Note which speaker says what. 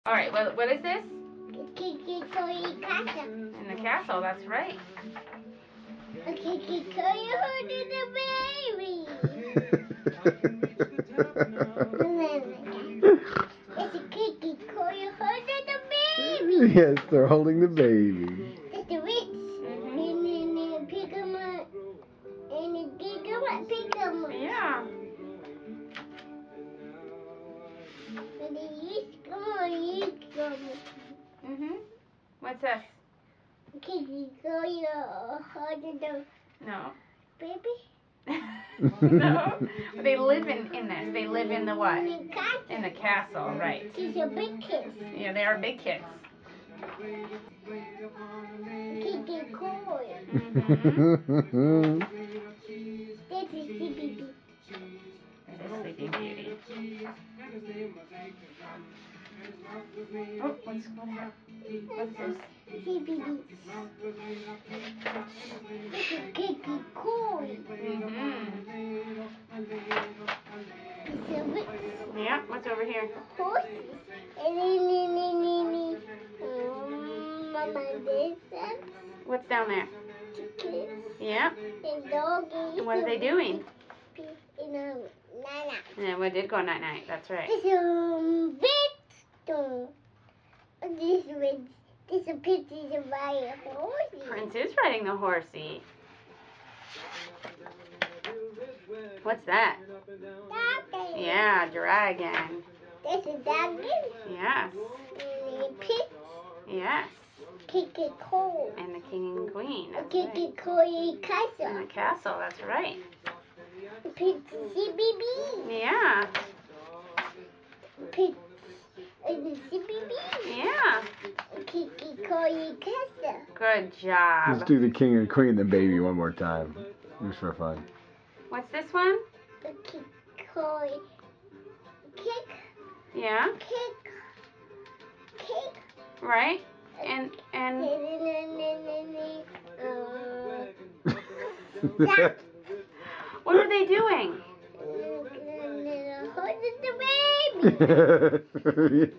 Speaker 1: All right, what is this?
Speaker 2: Kiki Koi castle.
Speaker 1: In the castle, that's right.
Speaker 2: Kiki Koi holding the baby. It's a Kiki Koi holding the baby.
Speaker 3: Yes, they're holding the baby.
Speaker 2: It's the witch.
Speaker 1: Mm-hmm.
Speaker 2: And then they pick him up. And they pick him up.
Speaker 1: Yeah.
Speaker 2: And they use them.
Speaker 1: Mm-hmm. What's this?
Speaker 2: Kiki Koi holding the
Speaker 1: No.
Speaker 2: baby.
Speaker 1: No. They live in this. They live in the what?
Speaker 2: In the castle.
Speaker 1: In the castle, right.
Speaker 2: She's a big kid.
Speaker 1: Yeah, they are big kids.
Speaker 2: Kiki Koi.
Speaker 1: Mm-hmm.
Speaker 2: This is CBB.
Speaker 1: That is Sleeping Beauty. Oh, what's this?
Speaker 2: CBB. This is Kiki Koi.
Speaker 1: Mm-hmm.
Speaker 2: It's a witch.
Speaker 1: Yeah, what's over here?
Speaker 2: Horse. And Mama, this
Speaker 1: What's down there?
Speaker 2: chickens.
Speaker 1: Yeah.
Speaker 2: And doggies.
Speaker 1: And what are they doing?
Speaker 2: Nana.
Speaker 1: Yeah, we did go night-night. That's right.
Speaker 2: This is a picture of my horse.
Speaker 1: Prince is riding the horsey. What's that?
Speaker 2: Dragon.
Speaker 1: Yeah, dragon.
Speaker 2: This is dragon.
Speaker 1: Yes.
Speaker 2: And a pig.
Speaker 1: Yes.
Speaker 2: Kiki Koi.
Speaker 1: And the king and queen. That's
Speaker 2: Kiki
Speaker 1: right.
Speaker 2: Koi
Speaker 1: In
Speaker 2: castle.
Speaker 1: the castle. That's right.
Speaker 2: Pig CBB.
Speaker 1: Yeah.
Speaker 2: Pig. And CBB.
Speaker 1: Yeah.
Speaker 2: Kiki Koi castle.
Speaker 1: Good
Speaker 3: Let's
Speaker 1: job.
Speaker 3: do the king and queen and the baby one more time. Just for fun.
Speaker 1: What's this one?
Speaker 2: The Kiki Koi. Kick.
Speaker 1: Yeah.
Speaker 2: Kick. Kick.
Speaker 1: Right. And what are they doing?
Speaker 2: Holding the baby.